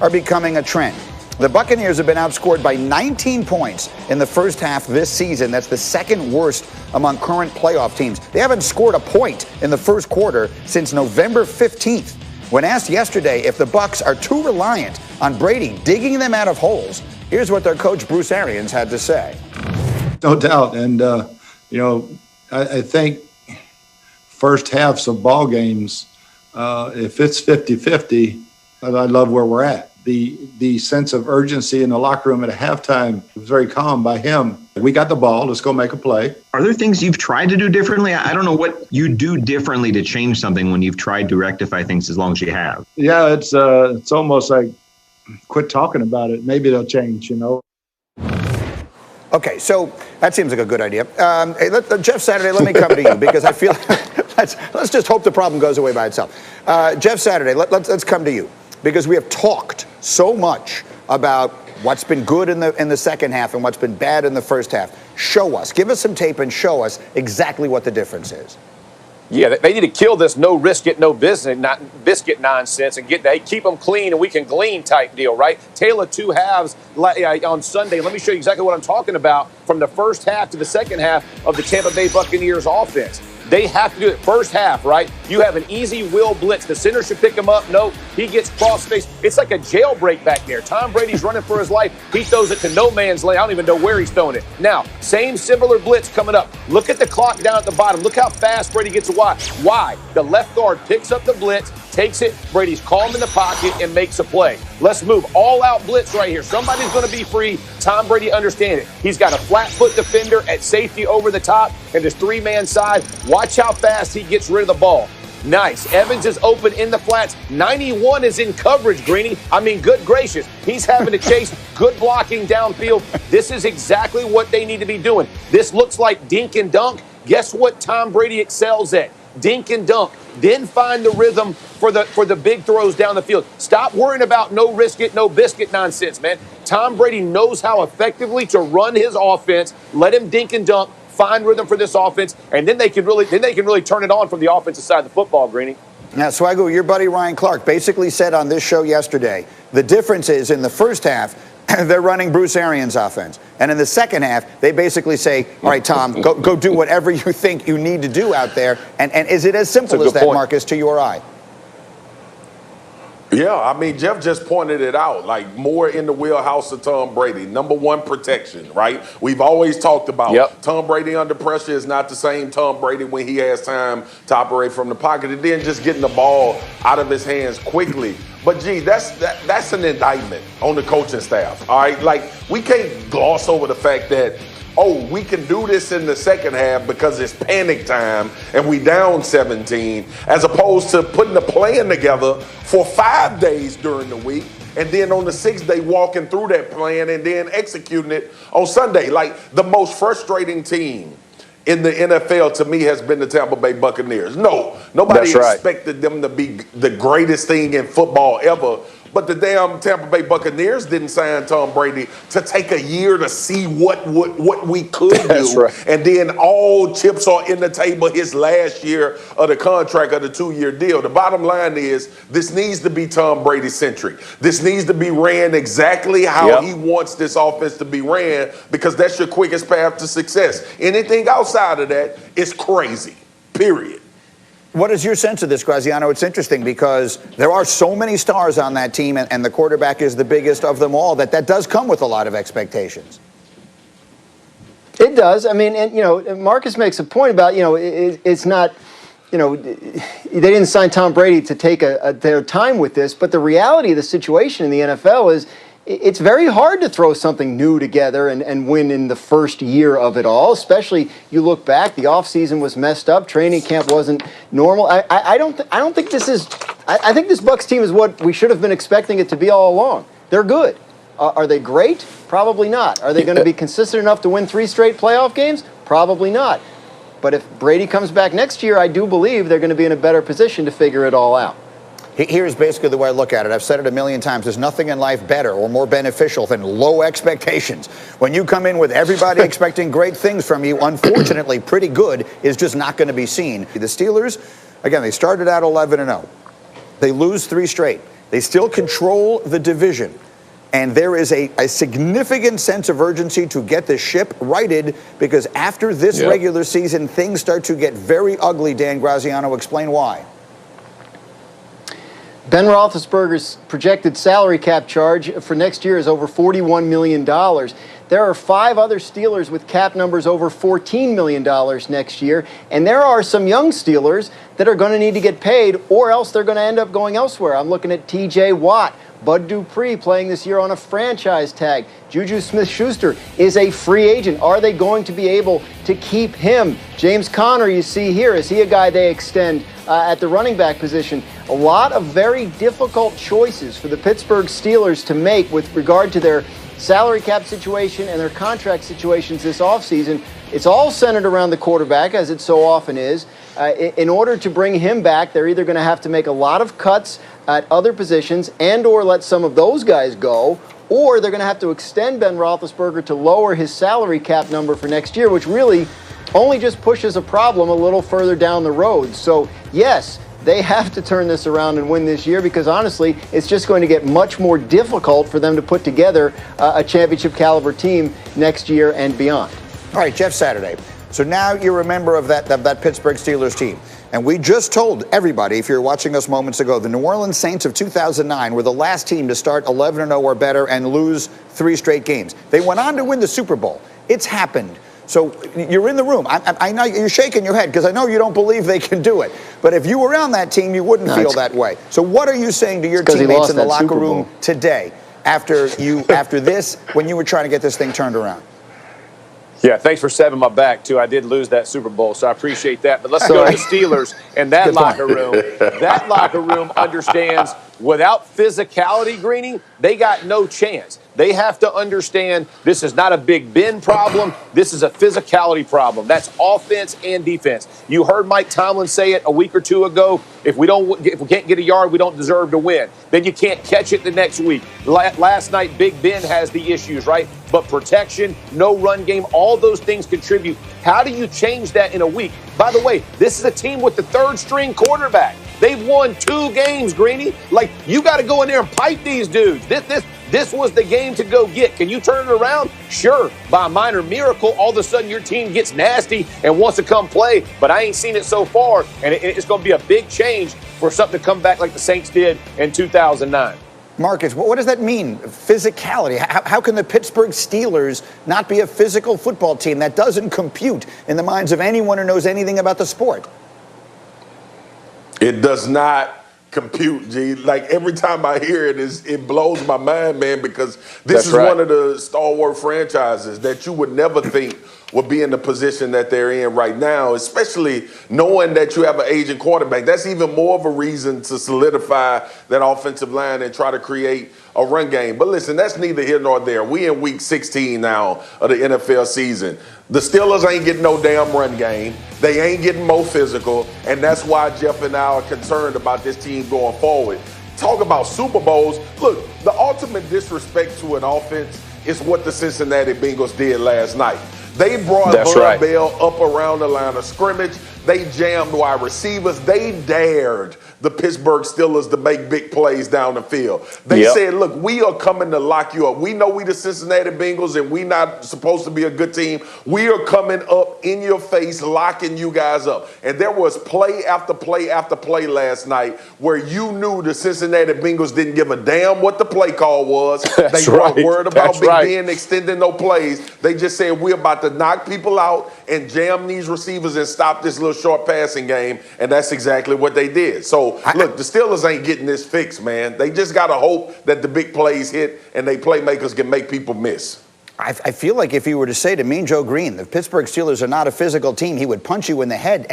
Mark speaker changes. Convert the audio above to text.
Speaker 1: are becoming a trend. The Buccaneers have been outscored by 19 points in the first half this season. That's the second worst among current playoff teams. They haven't scored a point in the first quarter since November 15th. When asked yesterday if the Bucs are too reliant on Brady digging them out of holes, here's what their coach Bruce Arians had to say.
Speaker 2: No doubt. And, I think first halves of ball games, if it's 50-50, I love where we're at. The sense of urgency in the locker room at halftime was very calm by him. We got the ball. Let's go make a play.
Speaker 3: Are there things you've tried to do differently? I don't know what you do differently to change something when you've tried to rectify things as long as you have.
Speaker 2: Yeah, it's almost like quit talking about it. Maybe they'll change,
Speaker 1: Okay, so that seems like a good idea. Jeff Saturday, let me come to you because I feel let's just hope the problem goes away by itself. Jeff Saturday, let's come to you because we have talked so much about what's been good in the second half and what's been bad in the first half. Show us, give us some tape and show us exactly what the difference is.
Speaker 4: Yeah, they need to kill this no risk it, no biscuit nonsense and keep them clean and we can glean type deal, right? Tail of two halves on Sunday. Let me show you exactly what I'm talking about from the first half to the second half of the Tampa Bay Buccaneers offense. They have to do it first half, right? You have an easy will blitz. The center should pick him up. No, he gets cross face. It's like a jailbreak back there. Tom Brady's running for his life. He throws it to no man's land. I don't even know where he's throwing it. Now, same similar blitz coming up. Look at the clock down at the bottom. Look how fast Brady gets away. Why? The left guard picks up the blitz, takes it. Brady's calm in the pocket and makes a play. Let's move. All-out blitz right here. Somebody's going to be free. Tom Brady understands it. He's got a flat-foot defender at safety over the top and this three-man side. Watch how fast he gets rid of the ball. Nice. Evans is open in the flats. 91 is in coverage, Greeny. I mean, good gracious. He's having to chase. Good blocking downfield. This is exactly what they need to be doing. This looks like dink and dunk. Guess what Tom Brady excels at? Dink and dunk. Then find the rhythm for the big throws down the field. Stop worrying about no risk it, no biscuit nonsense, man. Tom Brady knows how effectively to run his offense. Let him dink and dunk. Find rhythm for this offense, and then they can really turn it on from the offensive side of the football, Greeny.
Speaker 1: Now, Swagoo, your buddy Ryan Clark basically said on this show yesterday, the difference is in the first half, they're running Bruce Arians' offense. And in the second half, they basically say, all right, Tom, go do whatever you think you need to do out there. And is it as simple as that, Marcus, to your eye?
Speaker 5: Yeah, I mean, Jeff just pointed it out, like more in the wheelhouse of Tom Brady. Number one, protection, right? We've always talked about Tom Brady under pressure is not the same Tom Brady when he has time to operate from the pocket and then just getting the ball out of his hands quickly. But, gee, that's an indictment on the coaching staff, all right? Like, we can't gloss over the fact that, we can do this in the second half because it's panic time and we down 17, as opposed to putting a plan together for 5 days during the week and then on the 6th day walking through that plan and then executing it on Sunday. Like, the most frustrating team in the NFL to me has been the Tampa Bay Buccaneers. Nobody expected them to be the greatest thing in football ever. But the damn Tampa Bay Buccaneers didn't sign Tom Brady to take a year to see what we could do. Right. And then all chips are in the table his last year of the contract of the 2-year deal. The bottom line is this needs to be Tom Brady-centric. This needs to be ran exactly how he wants this offense to be ran because that's your quickest path to success. Anything outside of that is crazy, period.
Speaker 1: What is your sense of this, Graziano? It's interesting because there are so many stars on that team, and the quarterback is the biggest of them all, that does come with a lot of expectations.
Speaker 6: It does. I mean, and, Marcus makes a point about, it's not, they didn't sign Tom Brady to take their time with this, but the reality of the situation in the NFL is it's very hard to throw something new together and win in the first year of it all, especially you look back, the offseason was messed up, training camp wasn't normal. I don't think this is – I think this Bucs team is what we should have been expecting it to be all along. They're good. Are they great? Probably not. Are they going to be consistent enough to win 3 straight playoff games? Probably not. But if Brady comes back next year, I do believe they're going to be in a better position to figure it all out.
Speaker 1: Here's basically the way I look at it. I've said it a million times. There's nothing in life better or more beneficial than low expectations. When you come in with everybody expecting great things from you, unfortunately, pretty good is just not going to be seen. The Steelers, again, they started out 11-0. They lose 3 straight. They still control the division. And there is a significant sense of urgency to get the ship righted, because after this regular season, things start to get very ugly. Dan Graziano, explain why.
Speaker 6: Ben Roethlisberger's projected salary cap charge for next year is over $41 million. There are 5 other Steelers with cap numbers over $14 million next year, and there are some young Steelers that are going to need to get paid, or else they're going to end up going elsewhere. I'm looking at T.J. Watt, Bud Dupree playing this year on a franchise tag. Juju Smith-Schuster is a free agent. Are they going to be able to keep him? James Conner, you see here, is he a guy they extend at the running back position? A lot of very difficult choices for the Pittsburgh Steelers to make with regard to their salary cap situation and their contract situations this offseason. It's all centered around the quarterback, as it so often is. In order to bring him back, they're either going to have to make a lot of cuts at other positions and or let some of those guys go, or they're going to have to extend Ben Roethlisberger to lower his salary cap number for next year, which really only just pushes a problem a little further down the road. So, yes, they have to turn this around and win this year, because honestly, it's just going to get much more difficult for them to put together a championship caliber team next year and beyond.
Speaker 1: All right, Jeff Saturday. So now you're a member of that Pittsburgh Steelers team. And we just told everybody, if you're watching us moments ago, the New Orleans Saints of 2009 were the last team to start 11-0 or better and lose 3 straight games. They went on to win the Super Bowl. It's happened. So you're in the room. I know you're shaking your head because I know you don't believe they can do it. But if you were on that team, you wouldn't feel that way. So what are you saying to your teammates in the locker room today after this, when you were trying to get this thing turned around?
Speaker 4: Yeah, thanks for saving my back, too. I did lose that Super Bowl, so I appreciate that. But let's go to the Steelers and that locker room. That locker room understands without physicality, Greeny, they got no chance. They have to understand this is not a Big Ben problem. This is a physicality problem. That's offense and defense. You heard Mike Tomlin say it a week or 2 ago. If we can't get a yard, we don't deserve to win. Then you can't catch it the next week. Last night, Big Ben has the issues, right? But protection, no run game, all those things contribute. How do you change that in a week? By the way, this is a team with the 3rd-string quarterback. They've won 2 games, Greeny. Like, you got to go in there and pipe these dudes. This was the game to go get. Can you turn it around? Sure. By a minor miracle, all of a sudden your team gets nasty and wants to come play. But I ain't seen it so far, and it's going to be a big change for something to come back like the Saints did in 2009.
Speaker 1: Marcus, what does that mean, physicality? How can the Pittsburgh Steelers not be a physical football team? That doesn't compute in the minds of anyone who knows anything about the sport.
Speaker 5: It does not compute, G. Like, every time I hear it, it blows my mind, man, because this is one of the stalwart franchises that you would never think would be in the position that they're in right now, especially knowing that you have an aging quarterback. That's even more of a reason to solidify that offensive line and try to create a run game. But listen, that's neither here nor there. We in week 16 now of the NFL season. The Steelers ain't getting no damn run game. They ain't getting more physical, and that's why Jeff and I are concerned about this team going forward. Talk about Super Bowls. Look, the ultimate disrespect to an offense is what the Cincinnati Bengals did last night. They brought Bud Bell up around the line of scrimmage. They jammed wide receivers. They dared the Pittsburgh Steelers to make big plays down the field. They said, look, we are coming to lock you up. We know we the Cincinnati Bengals and we not supposed to be a good team. We are coming up in your face, locking you guys up. And there was play after play after play last night where you knew the Cincinnati Bengals didn't give a damn what the play call was. They weren't worried about Big Ben extending no plays. They just said, we're about to knock people out and jam these receivers and stop this little short passing game. And that's exactly what they did. So, look, the Steelers ain't getting this fixed, man. They just got to hope that the big plays hit and they playmakers can make people miss.
Speaker 1: I feel like if you were to say to Mean Joe Green, the Pittsburgh Steelers are not a physical team, he would punch you in the head. And